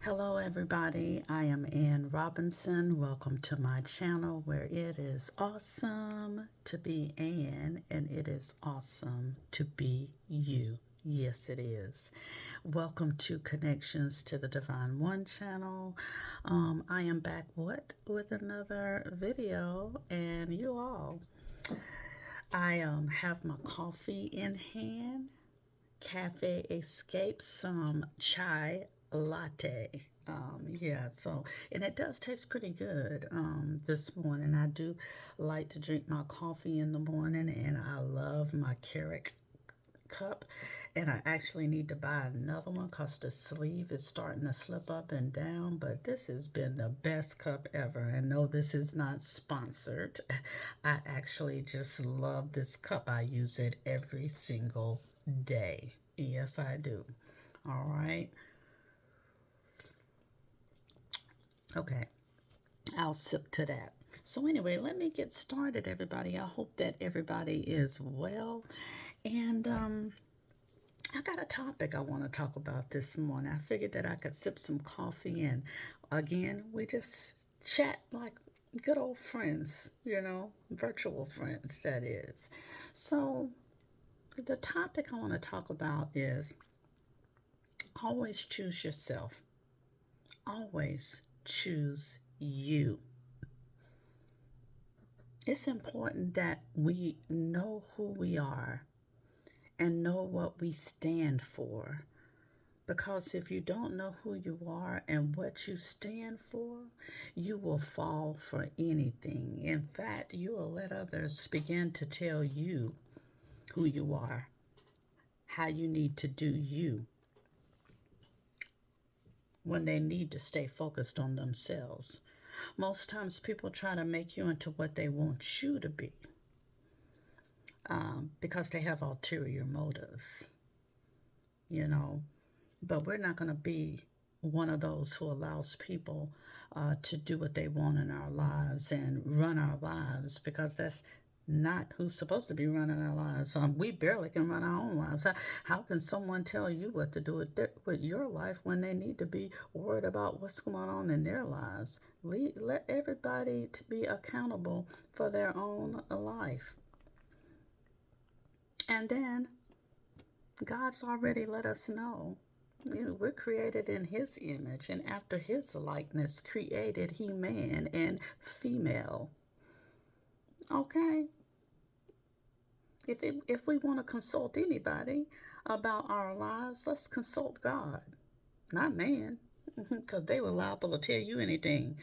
Hello, everybody. I am Ann Robinson. Welcome to my channel where it is awesome to be Ann and it is awesome to be you. Yes, it is. Welcome to Connections to the Divine One channel. I am back with another video, and you all. I have my coffee in hand. Cafe Escape, some chai latte. And it does taste pretty good this morning. I do like to drink my coffee in the morning, and I love my Keurig cup. And I actually need to buy another one because the sleeve is starting to slip up and down. But this has been the best cup ever. And no, this is not sponsored. I actually just love this cup. I use it every single day. Yes, I do. All right. Okay. I'll sip to that. So, anyway, let me get started, everybody. I hope that everybody is well. And I got a topic I want to talk about this morning. I figured that I could sip some coffee and again, we just chat like good old friends, virtual friends, that is. So, the topic I want to talk about is always choose yourself. Always choose you. It's important that we know who we are and know what we stand for. Because if you don't know who you are and what you stand for, you will fall for anything. In fact, you will let others begin to tell you who you are, how you need to do you, when they need to stay focused on themselves. Most times people try to make you into what they want you to be because they have ulterior motives, you know. But we're not going to be one of those who allows people to do what they want in our lives and run our lives, because that's not who's supposed to be running our lives. We barely can run our own lives. How can someone tell you what to do with your life when they need to be worried about what's going on in their lives? Let everybody to be accountable for their own life. And then God's already let us know. We're created in his image, and after his likeness created he man and female. Okay? If we want to consult anybody about our lives, let's consult God, not man, because they were liable to tell you anything,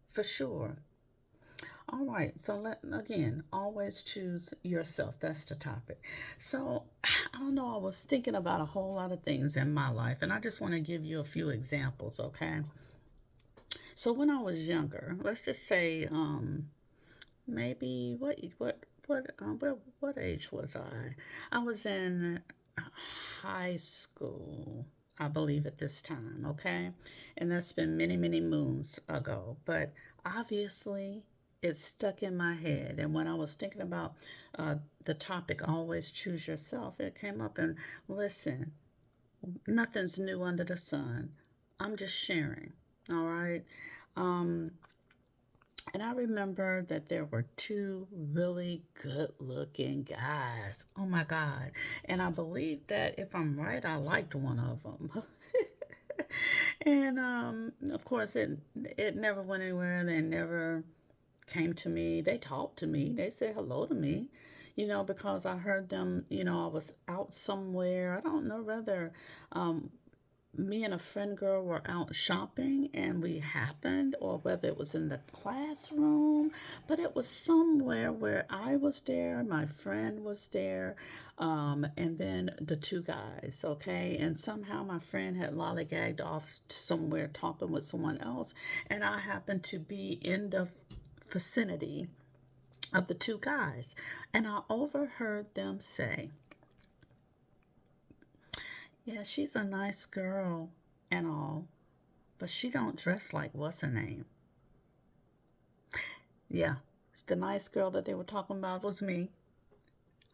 for sure. All right, so again, always choose yourself. That's the topic. So, I don't know, I was thinking about a whole lot of things in my life, and I just want to give you a few examples, okay? So, when I was younger, let's just say, maybe what age was I? I was in high school, I believe, at this time, okay? And that's been many, many moons ago. But obviously, it stuck in my head. And when I was thinking about the topic, always choose yourself, it came up. And listen, nothing's new under the sun. I'm just sharing, all right? Um, and I remember that there were two really good looking guys. Oh my God. And I believe that if I'm right, I liked one of them. And of course, it never went anywhere. They never came to me. They talked to me. They said hello to me, because I heard them. I was out somewhere. I don't know whether me and a friend girl were out shopping and we happened, or whether it was in the classroom, but it was somewhere where I was there, my friend was there, and then the two guys, okay? And somehow my friend had lollygagged off somewhere talking with someone else, and I happened to be in the vicinity of the two guys, and I overheard them say, yeah, she's a nice girl and all, but she don't dress like what's her name. Yeah, it's the nice girl that they were talking about was me.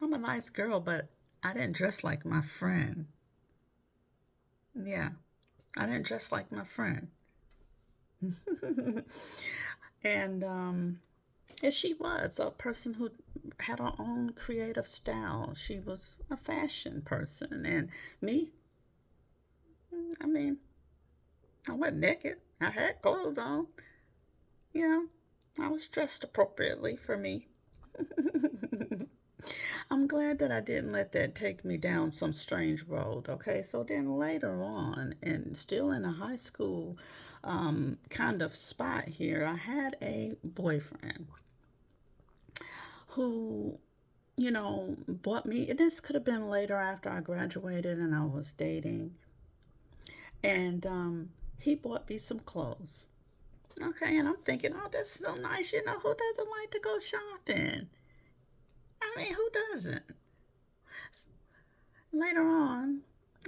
I'm a nice girl, but I didn't dress like my friend. Yeah. I didn't dress like my friend. and and she was a person who had her own creative style. She was a fashion person. And me, I mean, I wasn't naked. I had clothes on. You know, I was dressed appropriately for me. I'm glad that I didn't let that take me down some strange road. Okay, so then later on, and still in a high school kind of spot here, I had a boyfriend who, bought me. And this could have been later after I graduated and I was dating, and he bought me some clothes. Okay, and I'm thinking, oh, that's so nice. Who doesn't like to go shopping? I mean, who doesn't? Later on,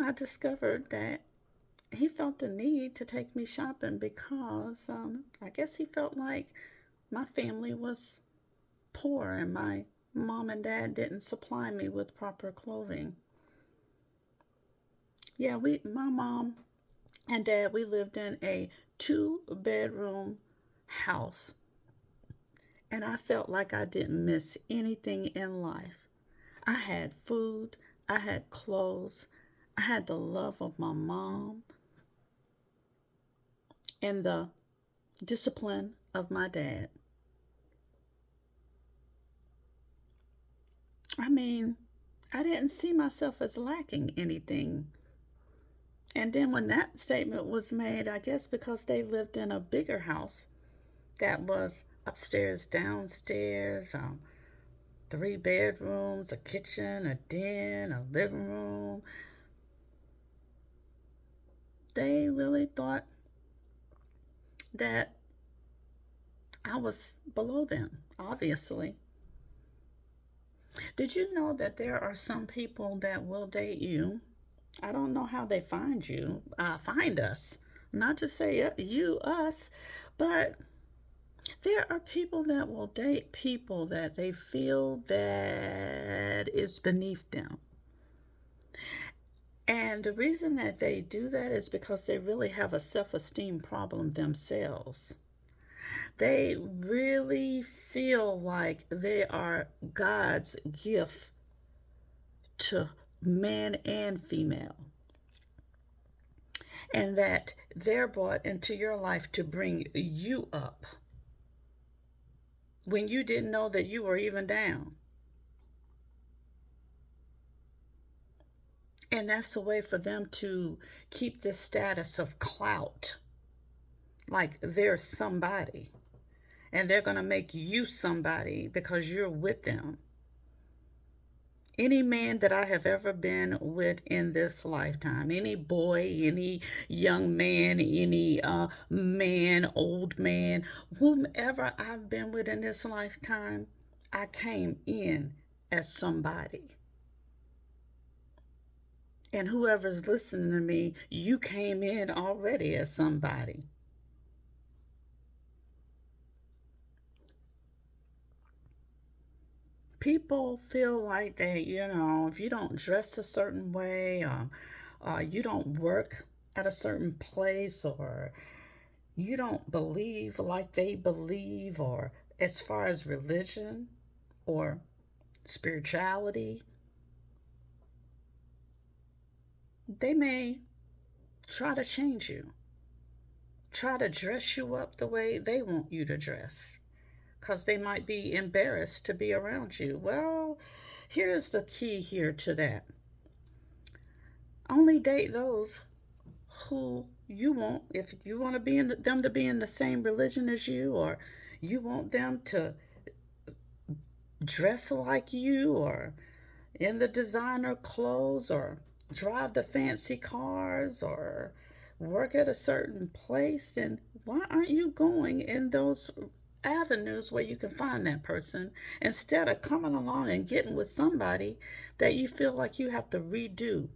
I discovered that he felt the need to take me shopping because I guess he felt like my family was poor and my mom and dad didn't supply me with proper clothing. Yeah, my mom and dad, we lived in a 2-bedroom house, and I felt like I didn't miss anything in life. I had food, I had clothes, I had the love of my mom and the discipline of my dad. I mean, I didn't see myself as lacking anything. And then when that statement was made, I guess because they lived in a bigger house that was upstairs, downstairs, 3 bedrooms, a kitchen, a den, a living room, they really thought that I was below them, obviously. Did you know that there are some people that will date you? I don't know how they find you, find us. Not to say you, us, but there are people that will date people that they feel that is beneath them. And the reason that they do that is because they really have a self esteem problem themselves. They really feel like they are God's gift to man and female, and that they're brought into your life to bring you up when you didn't know that you were even down. And that's a way for them to keep this status of clout, like they're somebody, and they're going to make you somebody because you're with them. Any man that I have ever been with in this lifetime, any boy, any young man, any man, old man, whomever I've been with in this lifetime, I came in as somebody. And whoever's listening to me, you came in already as somebody. People feel like they, if you don't dress a certain way, you don't work at a certain place, or you don't believe like they believe, or as far as religion or spirituality, they may try to change you, try to dress you up the way they want you to dress, because they might be embarrassed to be around you. Well, here's the key here to that. Only date those who you want. If you want to be them to be in the same religion as you, or you want them to dress like you, or in the designer clothes, or drive the fancy cars, or work at a certain place, then why aren't you going in those avenues where you can find that person, instead of coming along and getting with somebody that you feel like you have to redo,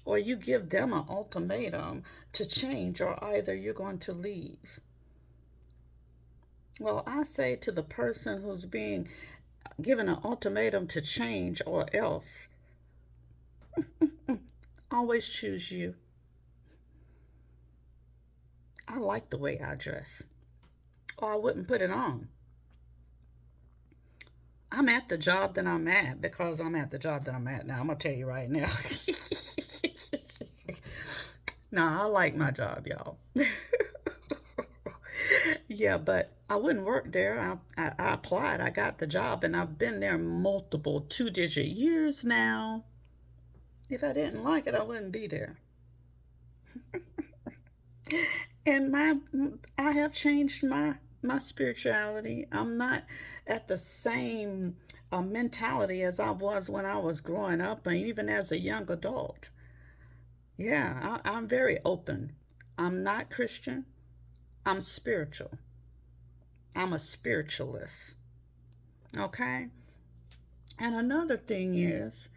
or you give them an ultimatum to change, or either you're going to leave? Well, I say to the person who's being given an ultimatum to change or else, always choose you. I like the way I dress, or I wouldn't put it on. I'm at the job that I'm at because I'm at the job that I'm at now. I'm going to tell you right now. Nah, I like my job, y'all. Yeah, but I wouldn't work there. I applied, I got the job, and I've been there multiple 2-digit years now. If I didn't like it, I wouldn't be there. And I have changed my spirituality. I'm not at the same mentality as I was when I was growing up, and even as a young adult. Yeah, I'm very open. I'm not Christian. I'm spiritual. I'm a spiritualist. Okay. And another thing is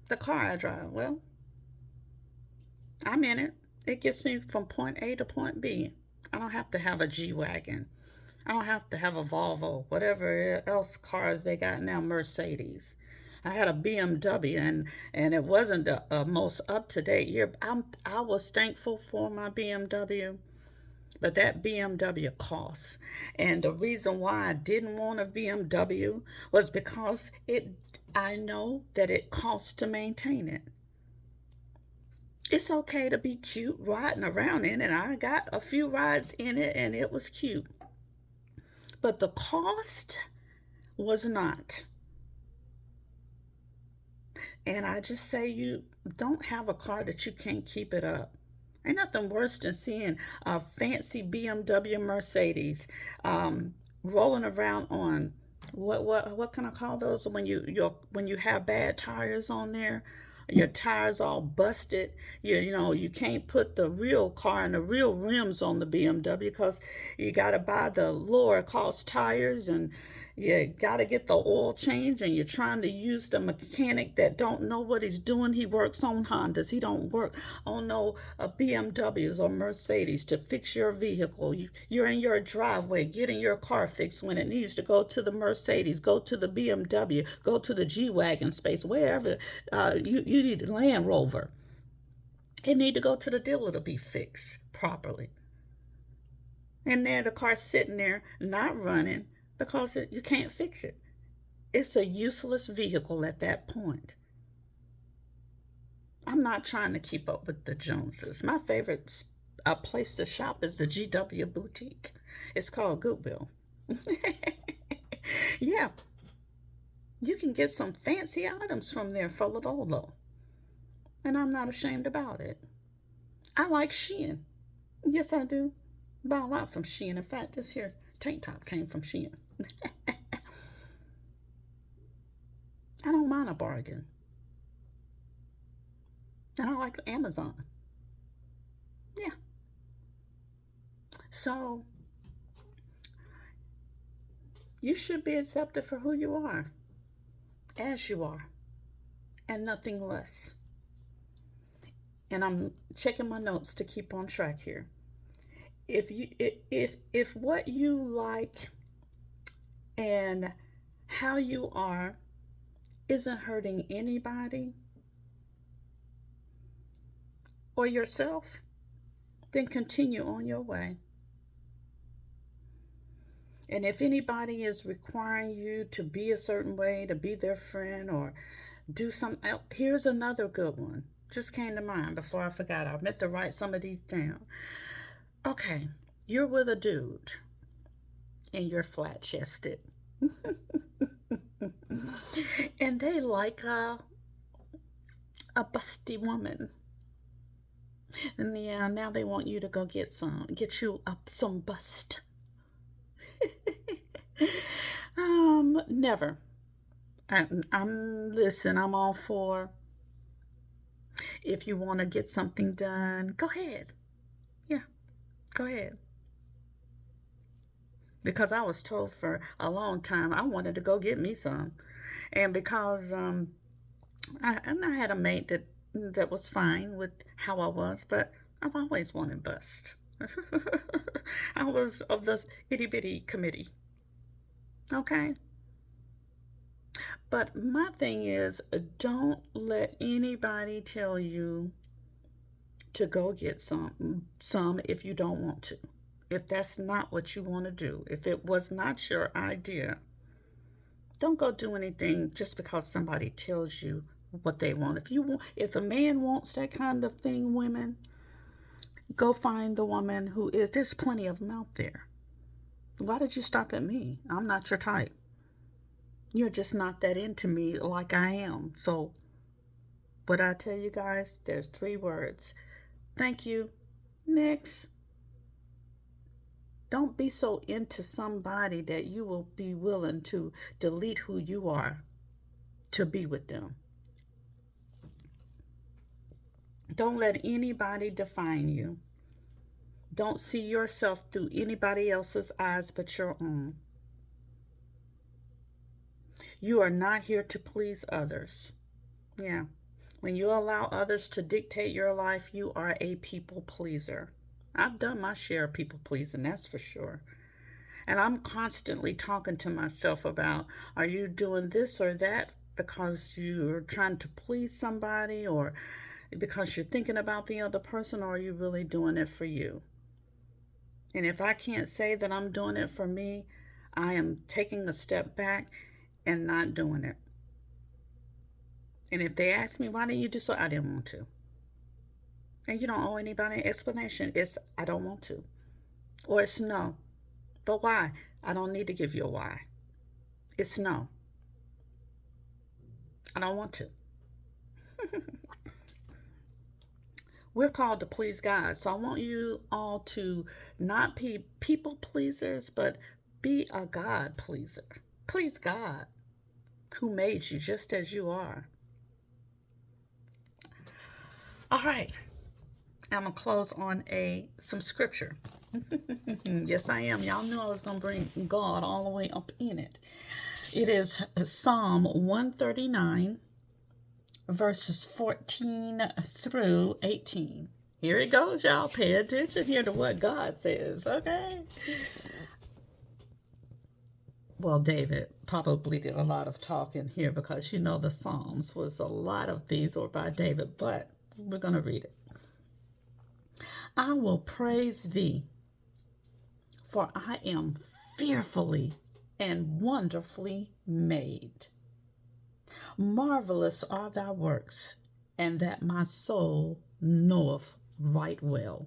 the car I drive. Well, I'm in it. It gets me from point A to point B. I don't have to have a G Wagon. I don't have to have a Volvo, whatever else cars they got now, Mercedes. I had a BMW, and it wasn't the most up to date year. I was thankful for my BMW, but that BMW cost. And the reason why I didn't want a BMW was because I know that it costs to maintain it. It's okay to be cute riding around in it. I got a few rides in it and it was cute. But the cost was not. And I just say, you don't have a car that you can't keep it up. Ain't nothing worse than seeing a fancy BMW Mercedes rolling around on what can I call those when you have bad tires on there, your tires all busted. You can't put the real car and the real rims on the BMW because you got to buy the lower cost tires, and you got to get the oil change, and you're trying to use the mechanic that don't know what he's doing. He works on Hondas. He don't work on no BMWs or Mercedes to fix your vehicle. You're in your driveway getting your car fixed when it needs to go to the Mercedes, go to the BMW, go to the G-Wagon space, wherever you need a Land Rover. It need to go to the dealer to be fixed properly. And there the car's sitting there not running because you can't fix it. It's a useless vehicle at that point. I'm not trying to keep up with the Joneses. My favorite place to shop is the GW Boutique. It's called Goodwill. Yeah, you can get some fancy items from there for little low. And I'm not ashamed about it. I like Shein. Yes, I do. Buy a lot from Shein. In fact, this here tank top came from Shein. I don't mind a bargain. And I like Amazon. Yeah. So you should be accepted for who you are, as you are, and nothing less. And I'm checking my notes to keep on track here. If what you like and how you are isn't hurting anybody or yourself, then continue on your way. And if anybody is requiring you to be a certain way, to be their friend or do something else, here's another good one. Just came to mind before I forgot. I meant to write some of these down. Okay, you're with a dude and you're flat chested. And they like a busty woman. And yeah, now they want you to go get you up some bust. Never. I'm all for, if you want to get something done, go ahead. Yeah, go ahead. Because I was told for a long time I wanted to go get me some. And because I had a mate that was fine with how I was, but I've always wanted bust. I was of this itty bitty committee. Okay? But my thing is, don't let anybody tell you to go get some if you don't want to. If that's not what you want to do, if it was not your idea, don't go do anything just because somebody tells you what they want. If a man wants that kind of thing, women, go find the woman who is. There's plenty of them out there. Why did you stop at me? I'm not your type. You're just not that into me like I am. So what I tell you guys, there's 3 words. Thank you. Next. Don't be so into somebody that you will be willing to delete who you are to be with them. Don't let anybody define you. Don't see yourself through anybody else's eyes but your own. You are not here to please others. Yeah. When you allow others to dictate your life, you are a people pleaser. I've done my share of people pleasing, that's for sure. And I'm constantly talking to myself about, are you doing this or that because you're trying to please somebody, or because you're thinking about the other person, or are you really doing it for you? And if I can't say that I'm doing it for me, I am taking a step back and not doing it. And if they ask me, why didn't you do so? I didn't want to. And you don't owe anybody an explanation. It's, I don't want to. Or it's no. But why? I don't need to give you a why. It's no. I don't want to. We're called to please God. So I want you all to not be people pleasers, but be a God pleaser. Please God, who made you just as you are. All right. I'm going to close on some scripture. Yes, I am. Y'all knew I was going to bring God all the way up in it. It is Psalm 139, verses 14 through 18. Here it goes, y'all. Pay attention here to what God says, okay? Well, David probably did a lot of talking here because, you know, the Psalms was a lot of these were by David, but we're going to read it. I will praise thee, for I am fearfully and wonderfully made. Marvelous are thy works, and that my soul knoweth right well.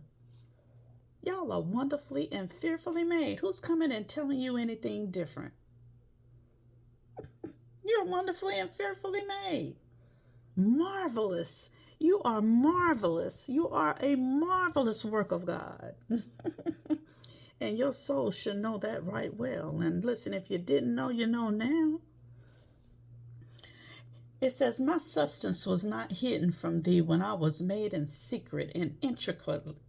Y'all are wonderfully and fearfully made. Who's coming and telling you anything different? You're wonderfully and fearfully made. Marvelous. You are marvelous. You are a marvelous work of God. And your soul should know that right well. And listen, if you didn't know, you know now. It says, my substance was not hidden from thee when I was made in secret and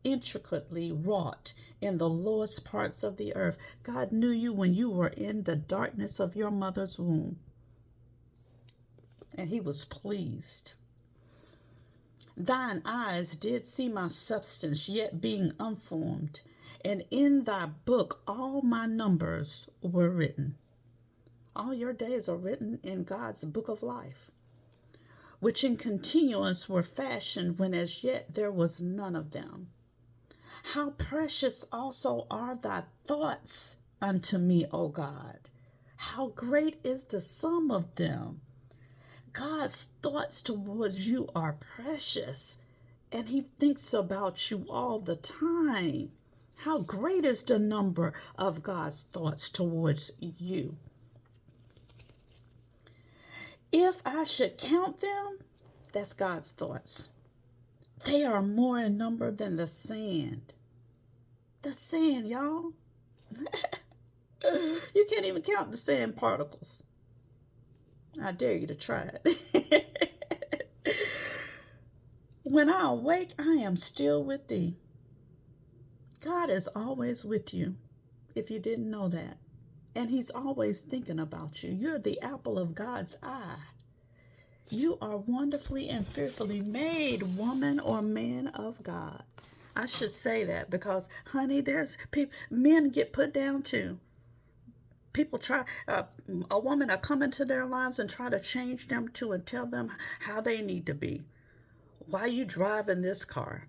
intricately wrought in the lowest parts of the earth. God knew you when you were in the darkness of your mother's womb. And he was pleased. Thine eyes did see my substance yet being unformed, and in thy book all my numbers were written. All your days are written in God's book of life, which in continuance were fashioned when as yet there was none of them. How precious also are thy thoughts unto me, O God! How great is the sum of them! God's thoughts towards you are precious, and he thinks about you all the time. How great is the number of God's thoughts towards you? If I should count them, that's God's thoughts. They are more in number than the sand. The sand, y'all. You can't even count the sand particles. I dare you to try it. When I awake, I am still with thee. God is always with you, if you didn't know that. And he's always thinking about you. You're the apple of God's eye. You are wonderfully and fearfully made, woman or man of God. I should say that because, honey, there's people, men get put down too. People try, a woman will come into their lives and try to change them too and tell them how they need to be. Why are you driving this car?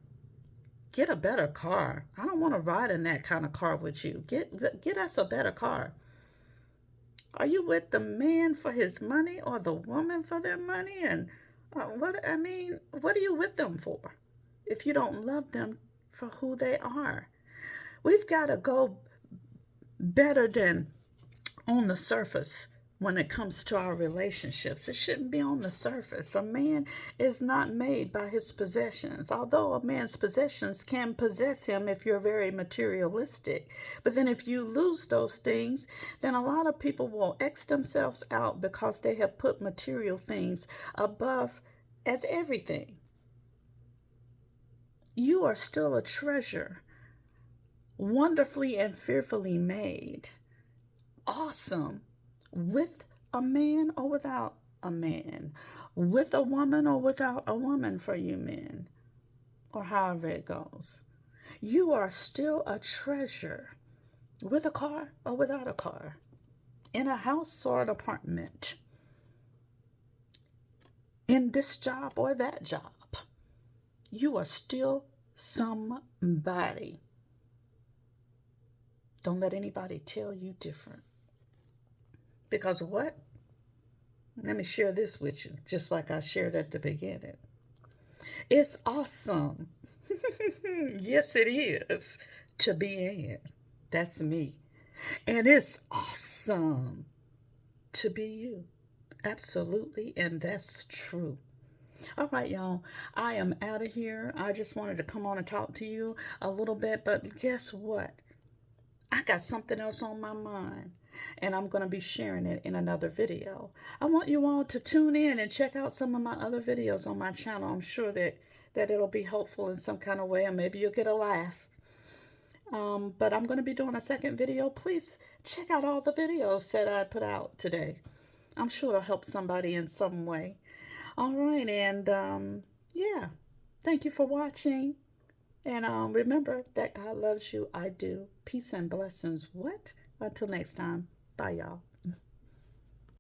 get a better car. I don't want to ride in that kind of car with you. Get us a better car. Are you with the man for his money or the woman for their money? And what are you with them for if you don't love them for who they are? We've got to go better than on the surface when it comes to our relationships. It shouldn't be on the surface. A man is not made by his possessions, although a man's possessions can possess him if you're very materialistic. But then if you lose those things, then a lot of people will X themselves out because they have put material things above as everything. You are still a treasure, wonderfully and fearfully made. Awesome. With a man or without a man, with a woman or without a woman for you men, or however it goes. You are still a treasure, with a car or without a car, in a house or an apartment, in this job or that job. You are still somebody. Don't let anybody tell you different. Because what? Let me share this with you, just like I shared at the beginning. It's awesome. Yes, it is to be in. That's me. And it's awesome to be you. Absolutely. And that's true. All right, y'all. I am out of here. I just wanted to come on and talk to you a little bit. But guess what? I got something else on my mind, and I'm going to be sharing it in another video. I want you all to tune in and check out some of my other videos on my channel. I'm sure that it'll be helpful in some kind of way, and maybe you'll get a laugh. But I'm going to be doing a second video. Please check out all the videos that I put out today. I'm sure it'll help somebody in some way. All right, and yeah, thank you for watching. And remember that God loves you. I do. Peace and blessings. What? Until next time. Bye, y'all.